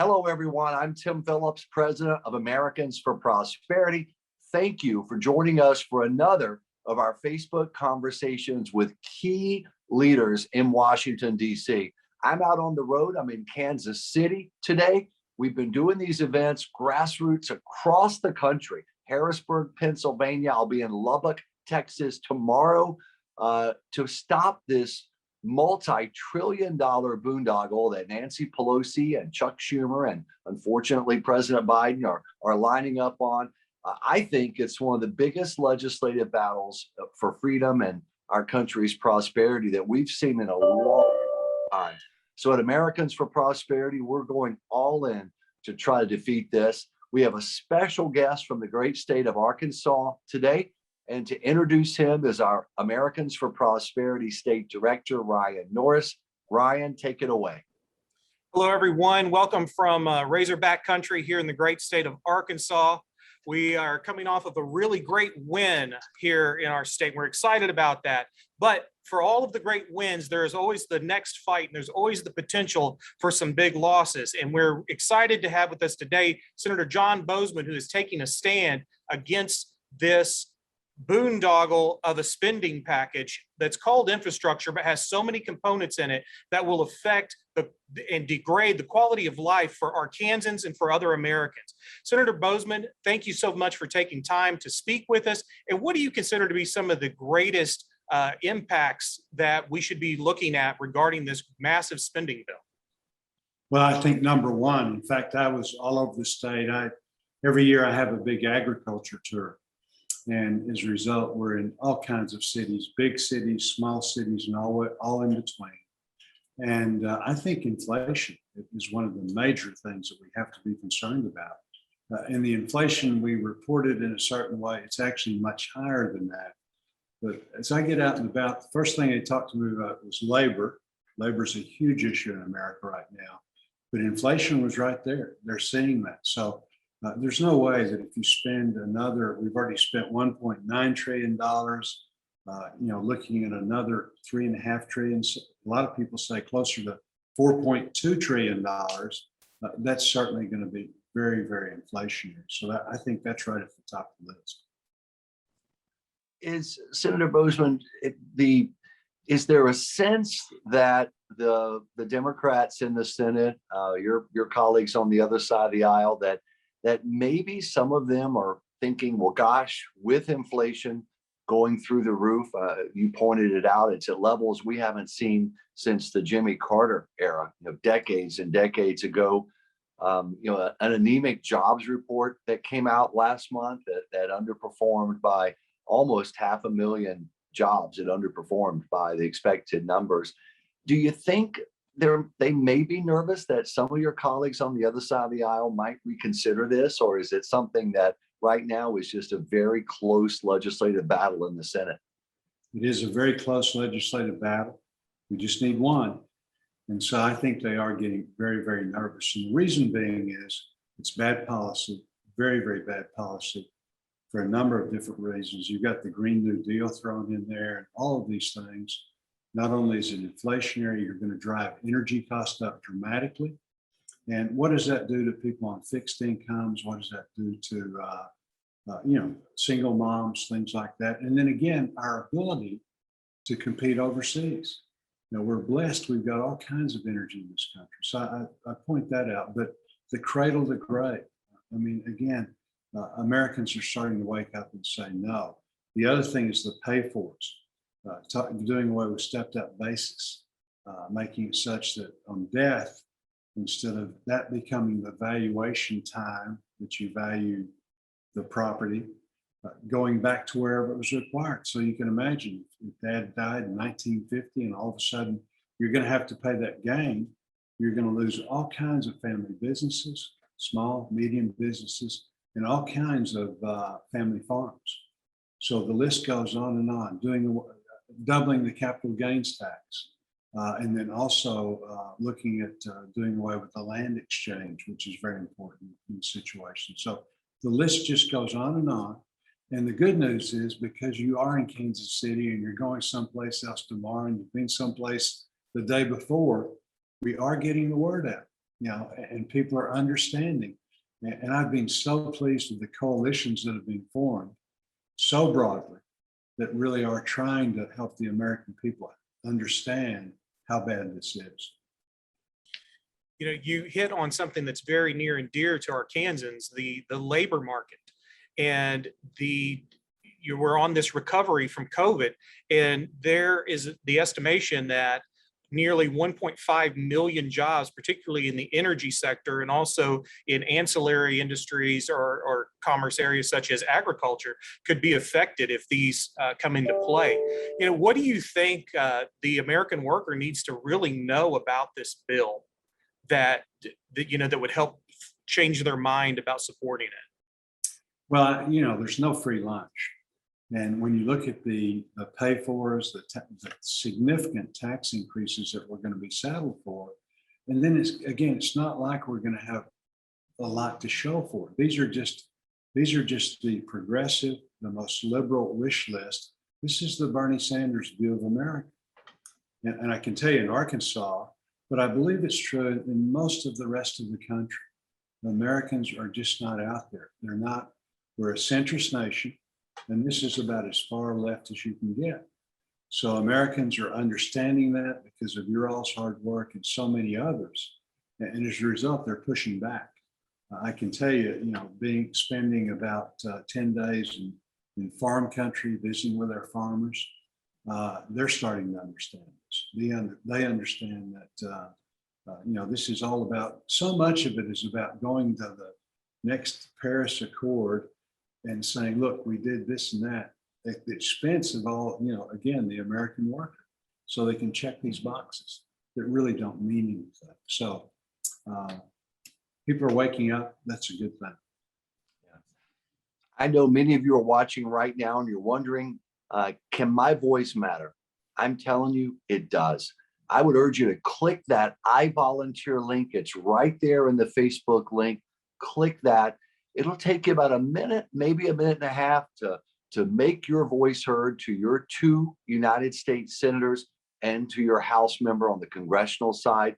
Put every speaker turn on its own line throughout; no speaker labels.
Hello, everyone. I'm Tim Phillips, president of Americans for Prosperity. Thank you for joining us for another of our Facebook conversations with key leaders in Washington, D.C. I'm out on the road. I'm in Kansas City today. We've been doing these events, grassroots across the country. Harrisburg, Pennsylvania. I'll be in Lubbock, Texas tomorrow to stop this multi-trillion-dollar boondoggle that Nancy Pelosi and Chuck Schumer and unfortunately President Biden are lining up on. I think it's one of the biggest legislative battles for freedom and our country's prosperity that we've seen in a long time. So at Americans for Prosperity, we're going all in to try to defeat this. We have a special guest from the great state of Arkansas today. And to introduce him is our Americans for Prosperity State Director, Ryan Norris. Ryan, take it away.
Hello, everyone. Welcome from Razorback country here in the great state of Arkansas. We are coming off of a really great win here in our state. We're excited about that. But for all of the great wins, there is always the next fight, and there's always the potential for some big losses. And we're excited to have with us today Senator John Boozman, who is taking a stand against this boondoggle of a spending package that's called infrastructure, but has so many components in it that will affect and degrade the quality of life for Arkansans and for other Americans. Senator Boozman, thank you so much for taking time to speak with us. And what do you consider to be some of the greatest impacts that we should be looking at regarding this massive spending bill?
Well, I think number one, in fact, I was all over the state. Every year I have a big agriculture tour. And as a result, we're in all kinds of cities, big cities, small cities, and all in between. And I think inflation is one of the major things that we have to be concerned about. And the inflation we reported in a certain way, it's actually much higher than that. But as I get out and about, the first thing they talked to me about was labor. Labor is a huge issue in America right now. But inflation was right there. They're seeing that. So there's no way that if you spend we've already spent $1.9 trillion, looking at another $3.5 trillion. A lot of people say closer to $4.2 trillion. That's certainly going to be very, very inflationary. So I think that's right at the top of the list.
Is Senator Boozman, is there a sense that the Democrats in the Senate, your colleagues on the other side of the aisle, that maybe some of them are thinking, well, gosh, with inflation going through the roof, you pointed it out, it's at levels we haven't seen since the Jimmy Carter era, decades and decades ago. An anemic jobs report that came out last month that underperformed by almost 500,000 jobs. It underperformed by the expected numbers. Do you think they may be nervous that some of your colleagues on the other side of the aisle might reconsider this, or is it something that right now is just a very close legislative battle in the Senate?
It is a very close legislative battle. We just need one. And so I think they are getting very, very nervous. And the reason being is it's bad policy, very, very bad policy for a number of different reasons. You've got the Green New Deal thrown in there and all of these things. Not only is it inflationary, you're going to drive energy costs up dramatically. And what does that do to people on fixed incomes? What does that do to, single moms, things like that? And then again, our ability to compete overseas. We're blessed. We've got all kinds of energy in this country. So I point that out. But the cradle to grave, Americans are starting to wake up and say no. The other thing is the pay fors. Doing away with stepped up basis, making it such that on death, instead of that becoming the valuation time that you value the property, going back to wherever it was required. So you can imagine if Dad died in 1950 and all of a sudden you're going to have to pay that gain, you're going to lose all kinds of family businesses, small, medium businesses, and all kinds of family farms. So the list goes on, doubling the capital gains tax, and then also looking at doing away with the land exchange, which is very important in the situation. So the list just goes on. And the good news is, because you are in Kansas City and you're going someplace else tomorrow and you've been someplace the day before, we are getting the word out. and people are understanding. And I've been so pleased with the coalitions that have been formed so broadly that really are trying to help the American people understand how bad this is.
You hit on something that's very near and dear to Arkansans, the labor market. And you were on this recovery from COVID, and there is the estimation that nearly 1.5 million jobs, particularly in the energy sector and also in ancillary industries or commerce areas such as agriculture, could be affected if these come into play. What do you think the American worker needs to really know about this bill that would help change their mind about supporting it?
Well, there's no free lunch. And when you look at the pay-fors, the significant tax increases that we're going to be saddled for, and then it's not like we're going to have a lot to show for it. These are just the progressive, the most liberal wish list. This is the Bernie Sanders view of America. And I can tell you in Arkansas, but I believe it's true in most of the rest of the country. Americans are just not out there. We're a centrist nation. And this is about as far left as you can get. So Americans are understanding that because of your all's hard work and so many others. And as a result, they're pushing back. I can tell you, spending about 10 days in farm country, visiting with our farmers, they're starting to understand this. They understand that, this is all about, so much of it is about going to the next Paris Accord and saying, look, we did this and that at the expense of all, again, the American worker. So they can check these boxes that really don't mean anything. So people are waking up. That's a good thing.
I know many of you are watching right now and you're wondering, can my voice matter? I'm telling you, it does. I would urge you to click that I volunteer link. It's right there in the Facebook link. Click that. It'll take you about a minute, maybe a minute and a half to make your voice heard to your 2 United States senators and to your House member on the congressional side.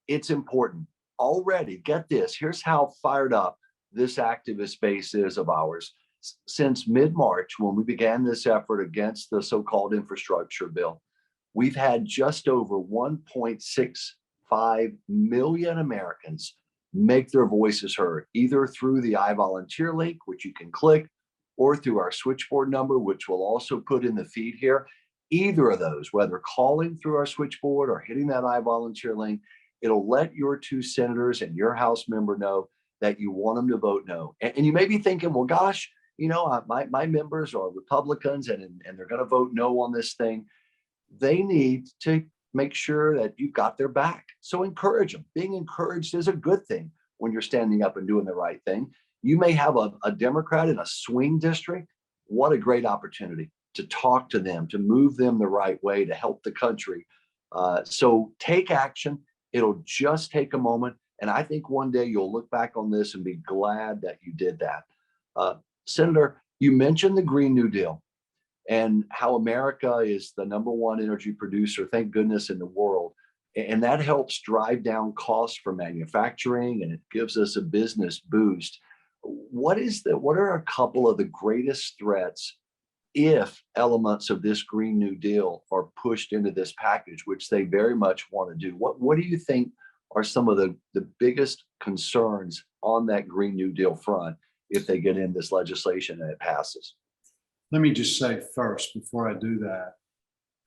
It's important. Already, get this, here's how fired up this activist base is of ours. Since mid-March, when we began this effort against the so-called infrastructure bill, we've had just over 1.65 million Americans make their voices heard, either through the I Volunteer link, which you can click, or through our switchboard number, which we'll also put in the feed here. Either of those, whether calling through our switchboard or hitting that I Volunteer link, it'll let your 2 senators and your House member know that you want them to vote no. And you may be thinking, well, gosh, my members are Republicans and they're going to vote no on this thing. They need to make sure that you've got their back. So encourage them. Being encouraged is a good thing when you're standing up and doing the right thing. You may have a Democrat in a swing district. What a great opportunity to talk to them, to move them the right way, to help the country. So take action. It'll just take a moment. And I think one day you'll look back on this and be glad that you did that. Senator, you mentioned the Green New Deal and how America is the #1 energy producer, thank goodness, in the world. And that helps drive down costs for manufacturing, and it gives us a business boost. What are a couple of the greatest threats if elements of this Green New Deal are pushed into this package, which they very much want to do? What do you think are some of the biggest concerns on that Green New Deal front if they get in this legislation and it passes?
Let me just say first, before I do that,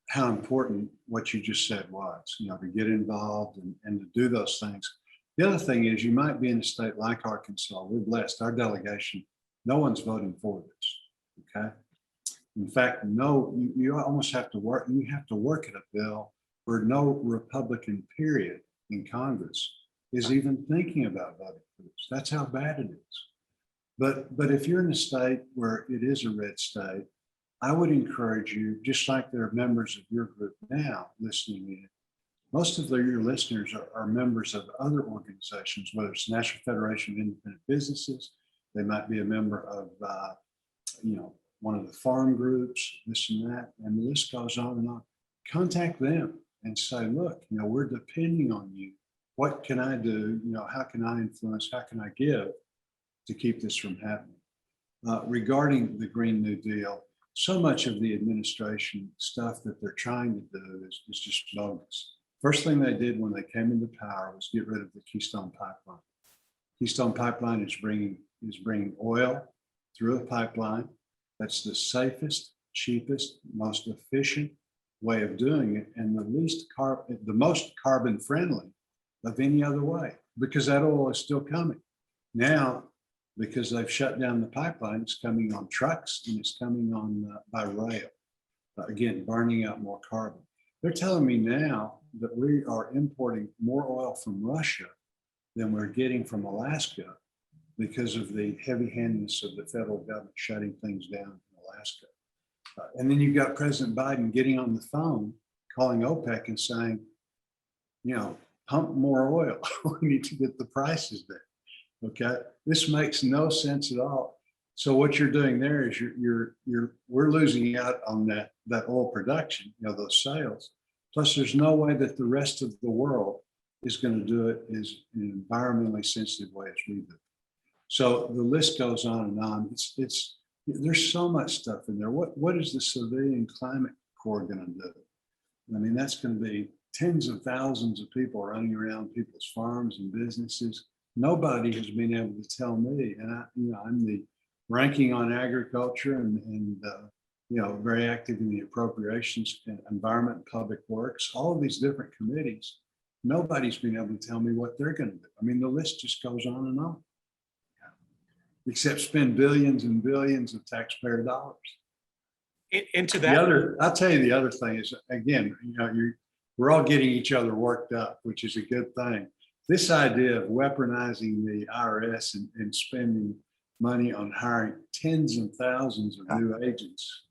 how important what you just said was, to get involved and to do those things. The other thing is, you might be in a state like Arkansas. We're blessed. Our delegation, no one's voting for this. Okay. In fact, no, you almost have to work. You have to work at a bill where no Republican period in Congress is even thinking about voting for this. That's how bad it is. But if you're in a state where it is a red state, I would encourage you, just like there are members of your group now listening in, most of your listeners are members of other organizations, whether it's National Federation of Independent Businesses, they might be a member of, one of the farm groups, this and that, and the list goes on and on. Contact them and say, look, we're depending on you what can I do? How can I influence? How can I give to keep this from happening? Regarding the Green New Deal, so much of the administration stuff that they're trying to do is just bogus. First thing they did when they came into power was get rid of the Keystone Pipeline. Keystone Pipeline is bringing oil through a pipeline. That's the safest, cheapest, most efficient way of doing it, and the most carbon friendly of any other way, because that oil is still coming. Now, because they've shut down the pipeline, it's coming on trucks and it's coming on by rail. Again, burning out more carbon. They're telling me now that we are importing more oil from Russia than we're getting from Alaska because of the heavy-handedness of the federal government shutting things down in Alaska. And then you've got President Biden getting on the phone, calling OPEC and saying, pump more oil. We need to get the prices there. Okay, this makes no sense at all. So what you're doing there is we're losing out on that oil production, those sales. Plus, there's no way that the rest of the world is going to do it in an environmentally sensitive way as we do. So the list goes on and on. There's so much stuff in there. What is the Civilian Climate Corps going to do? I mean, that's going to be tens of thousands of people running around people's farms and businesses. Nobody has been able to tell me, and I'm the ranking on agriculture and very active in the appropriations and environment and public works, all of these different committees. Nobody's been able to tell me what they're going to do. I mean, the list just goes on and on, except spend billions and billions of taxpayer dollars.
Into that,
I'll tell you the other thing is, again, we're all getting each other worked up, which is a good thing. This idea of weaponizing the IRS and spending money on hiring tens and thousands of new agents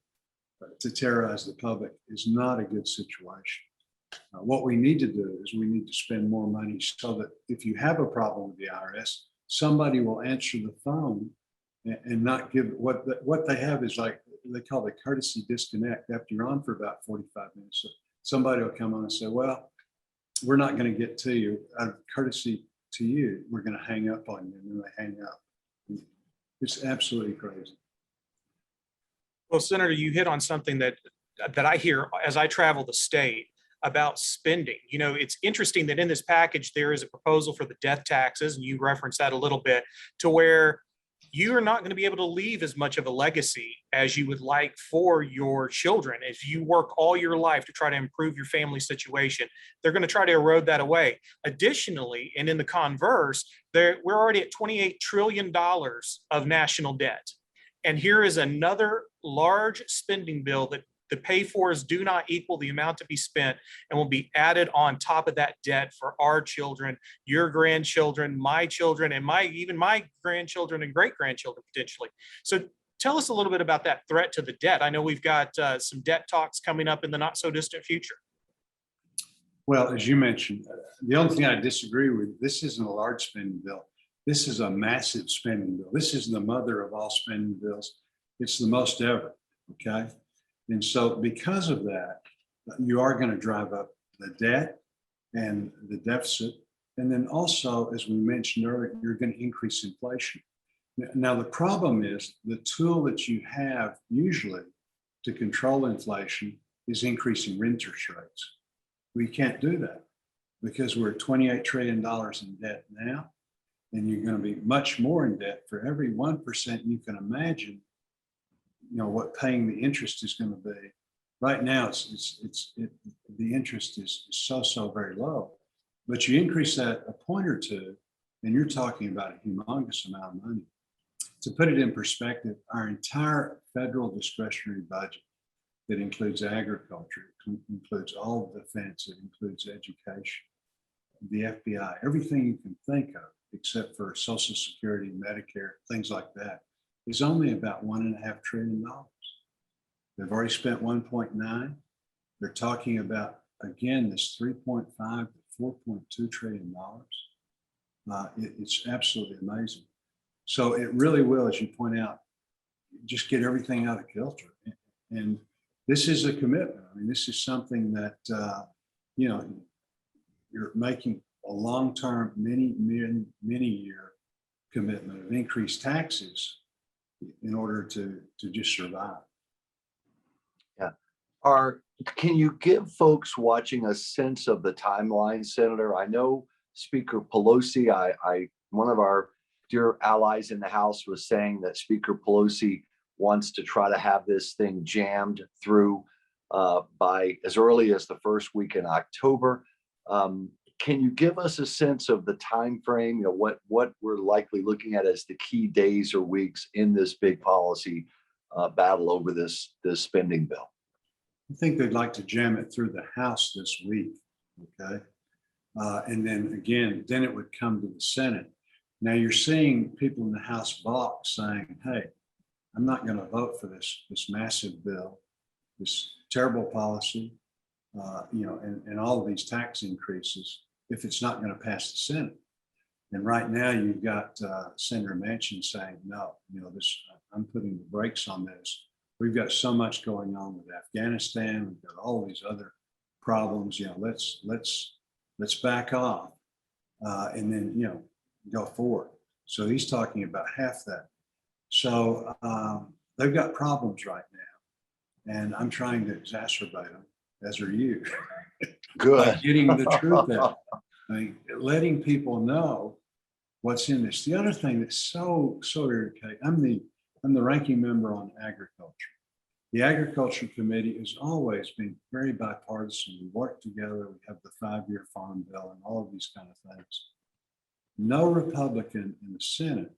to terrorize the public is not a good situation. What we need to do is we need to spend more money so that if you have a problem with the IRS, somebody will answer the phone and not give what they have is like they call it a courtesy disconnect. After you're on for about 45 minutes, so somebody will come on and say, well, we're not going to get to you. Out of courtesy to you, we're going to hang up on you. And then they hang up. It's absolutely crazy.
well, Senator, you hit on something that I hear as I travel the state about spending. It's interesting that in this package, there is a proposal for the death taxes, and you referenced that a little bit, to where you are not going to be able to leave as much of a legacy as you would like for your children. If you work all your life to try to improve your family situation, they're going to try to erode that away. Additionally, and in the converse, we're already at $28 trillion of national debt. And here is another large spending bill that the pay-fors do not equal the amount to be spent and will be added on top of that debt for our children, your grandchildren, my children, and even my grandchildren and great-grandchildren potentially. So tell us a little bit about that threat to the debt. I know we've got some debt talks coming up in the not-so-distant future.
Well, as you mentioned, the only thing I disagree with, this isn't a large spending bill. This is a massive spending bill. This is the mother of all spending bills. It's the most ever, okay? And so because of that, you are going to drive up the debt and the deficit. And then also, as we mentioned earlier, you're going to increase inflation. Now, the problem is the tool that you have usually to control inflation is increasing interest rates. We can't do that because we're at $28 trillion in debt now, and you're going to be much more in debt for every 1% you can imagine. What paying the interest is going to be. Right now, the interest is so very low, but you increase that a point or two, and you're talking about a humongous amount of money. To put it in perspective, our entire federal discretionary budget that includes agriculture, includes all of defense, it includes education, the FBI, everything you can think of, except for Social Security, Medicare, things like that, is only about $1.5 trillion. They've already spent 1.9. They're talking about, again, this 3.5 to 4.2 trillion dollars. It's absolutely amazing. So it really will, as you point out, just get everything out of kilter. And this is a commitment. I mean, this is something that, you're making a long-term, many year commitment of increased taxes in order to just survive.
Can you give folks watching a sense of the timeline, Senator? I know Speaker Pelosi, one of our dear allies in the House was saying that Speaker Pelosi wants to try to have this thing jammed through by as early as the first week in October. Can you give us a sense of the time frame? You know, what we're likely looking at as the key days or weeks in this big policy battle over this spending bill?
I think they'd like to jam it through the House this week, okay? And then again, then it would come to the Senate. Now you're seeing people in the House block saying, hey, I'm not going to vote for this massive bill, this terrible policy, and all of these tax increases if it's not going to pass the Senate. And right now you've got Senator Manchin saying, no, I'm putting the brakes on this. We've got so much going on with Afghanistan. We've got all these other problems. Let's back off and then go forward. So he's talking about half that. So they've got problems right now, and I'm trying to exacerbate them, as are you.
Good.
Getting the truth out. I mean, letting people know what's in this. The other thing that's so irritating, I'm the ranking member on agriculture. The Agriculture Committee has always been very bipartisan. We work together. We have the 5-year farm bill and all of these kind of things. No Republican in the Senate,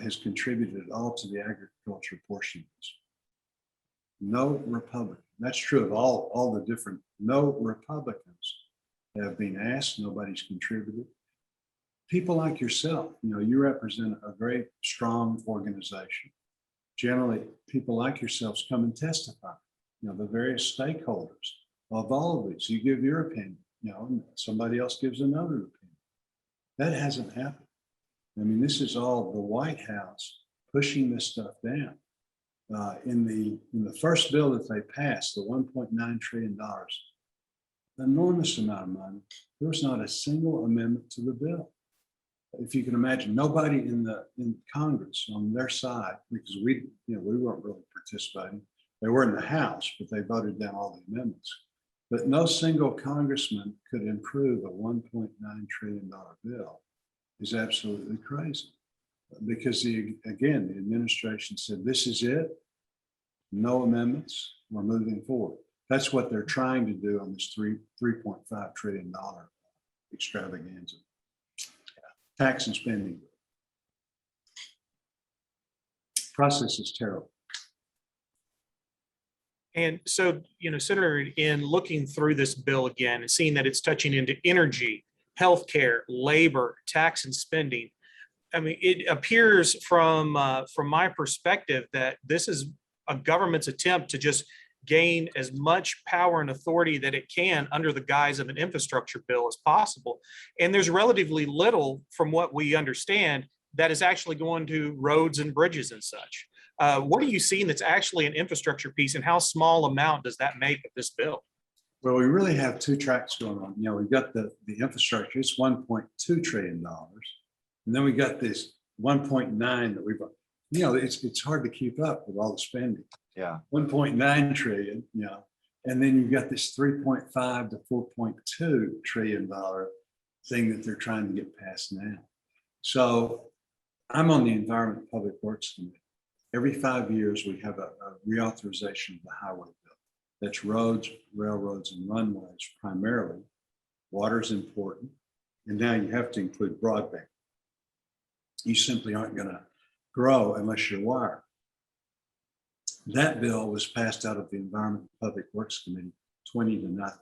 has contributed at all to the agriculture portion of this. No Republican. That's true of all the different. No Republicans have been asked. Nobody's contributed. People like yourself, you represent a very strong organization. Generally, people like yourselves come and testify, the various stakeholders of all of these. You give your opinion, and somebody else gives another opinion. That hasn't happened. I mean, this is all the White House pushing this stuff down. In the first bill that they passed, the $1.9 trillion, enormous amount of money, there was not a single amendment to the bill. If you can imagine, nobody in Congress on their side, because we weren't really participating. They were in the House, but they voted down all the amendments. But no single congressman could improve a $1.9 trillion bill. Is absolutely crazy. Because the administration said, this is it, no amendments, we're moving forward. That's what they're trying to do on this $3.5 trillion extravaganza. Tax and spending. Process is terrible.
And so, Senator, in looking through this bill again and seeing that it's touching into energy, healthcare, labor, tax and spending, I mean, it appears from my perspective that this is a government's attempt to just gain as much power and authority that it can under the guise of an infrastructure bill as possible. And there's relatively little, from what we understand, that is actually going to roads and bridges and such. What are you seeing that's actually an infrastructure piece, and how small amount does that make of this bill?
Well, we really have two tracks going on. We've got the infrastructure, it's $1.2 trillion. And then we got this 1.9 that we've, it's hard to keep up with all the spending.
Yeah.
1.9 trillion, and then you've got this 3.5 to 4.2 trillion dollar thing that they're trying to get passed now. So I'm on the Environment and Public Works Committee. Every 5 years, we have a reauthorization of the highway bill. That's roads, railroads, and runways primarily. Water is important. And now you have to include broadband. You simply aren't going to grow unless you're wired. That bill was passed out of the Environment and Public Works Committee 20-0.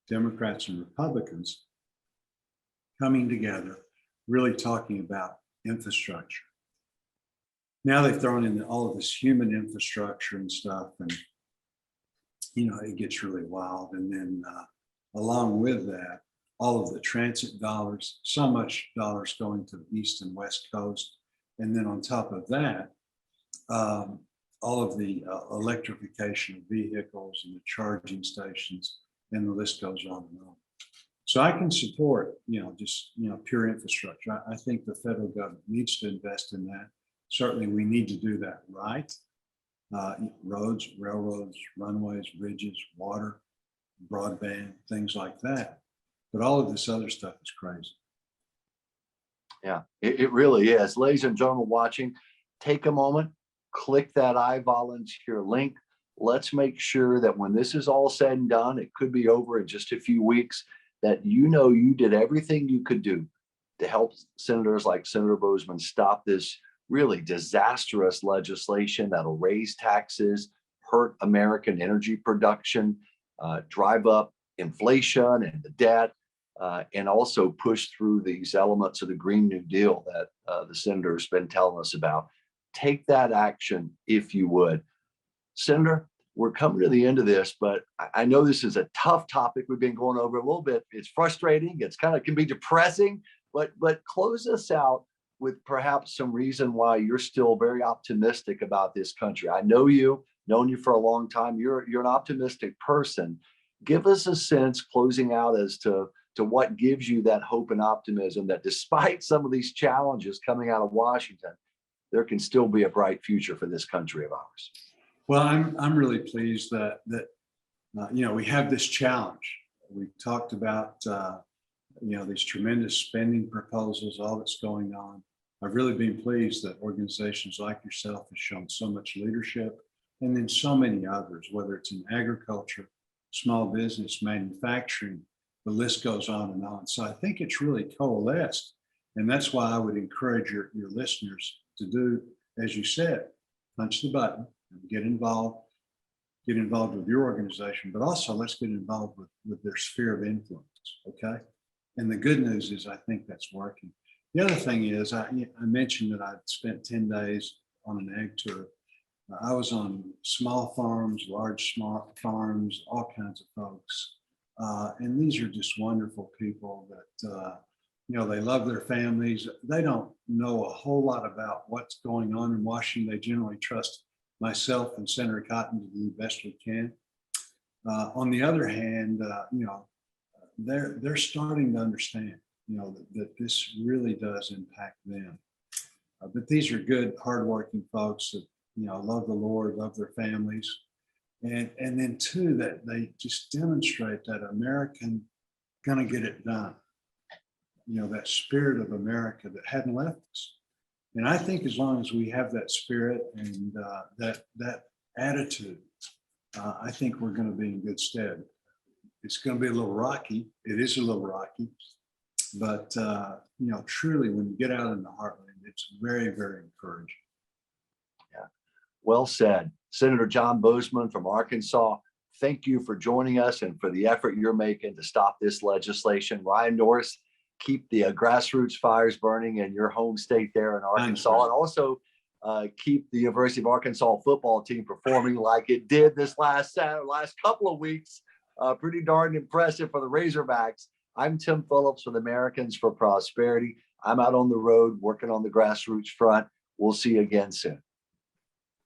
Democrats and Republicans coming together, really talking about infrastructure. Now they've thrown in all of this human infrastructure and stuff, and it gets really wild. And then along with that, all of the transit dollars, so much dollars going to the East and West Coast. And then on top of that, all of the electrification of vehicles and the charging stations, and the list goes on and on. So I can support, just, pure infrastructure. I think the federal government needs to invest in that. Certainly, we need to do that right. Roads, railroads, runways, bridges, water, broadband, things like that. But all of this other stuff is crazy.
Yeah, it really is. Ladies and gentlemen watching, take a moment, click that I volunteer link. Let's make sure that when this is all said and done, it could be over in just a few weeks, that you did everything you could do to help senators like Senator Boozman stop this really disastrous legislation that'll raise taxes, hurt American energy production, drive up inflation and the debt, and also push through these elements of the Green New Deal that the senator's been telling us about. Take that action if you would. Senator, we're coming to the end of this, but I know this is a tough topic. We've been going over a little bit. It's frustrating. It's can be depressing, but close us out with perhaps some reason why you're still very optimistic about this country. I know you, known you for a long time. You're an optimistic person. Give us a sense, closing out, as to what gives you that hope and optimism that despite some of these challenges coming out of Washington, there can still be a bright future for this country of ours.
Well, I'm really pleased that we have this challenge. We talked about these tremendous spending proposals, all that's going on. I've really been pleased that organizations like yourself have shown so much leadership, and then so many others, whether it's in agriculture, small business, manufacturing, the list goes on and on. So I think it's really coalesced, and that's why I would encourage your listeners to do, as you said, punch the button and get involved with your organization, but also let's get involved with their sphere of influence, okay? And the good news is I think that's working. The other thing is, I mentioned that I'd spent 10 days on an ag tour. I was on small farms, large smart farms, all kinds of folks. And these are just wonderful people that, they love their families. They don't know a whole lot about what's going on in Washington. They generally trust myself and Senator Cotton to do the best we can. On the other hand, they're starting to understand, that this really does impact them. But these are good, hardworking folks that, love the Lord, love their families. And then too, that they just demonstrate that American gonna get it done. That spirit of America that hadn't left us. And I think as long as we have that spirit and that attitude, I think we're going to be in good stead. It's going to be a little rocky. It is a little rocky, but truly, when you get out in the heartland, it's very, very encouraging.
Yeah, well said, Senator John Boozman from Arkansas. Thank you for joining us and for the effort you're making to stop this legislation. Ryan Norris, keep the grassroots fires burning in your home state there in Arkansas, and also keep the University of Arkansas football team performing like it did this last couple of weeks. Pretty darn impressive for the Razorbacks. I'm Tim Phillips with Americans for Prosperity. I'm out on the road working on the grassroots front. We'll see you again soon.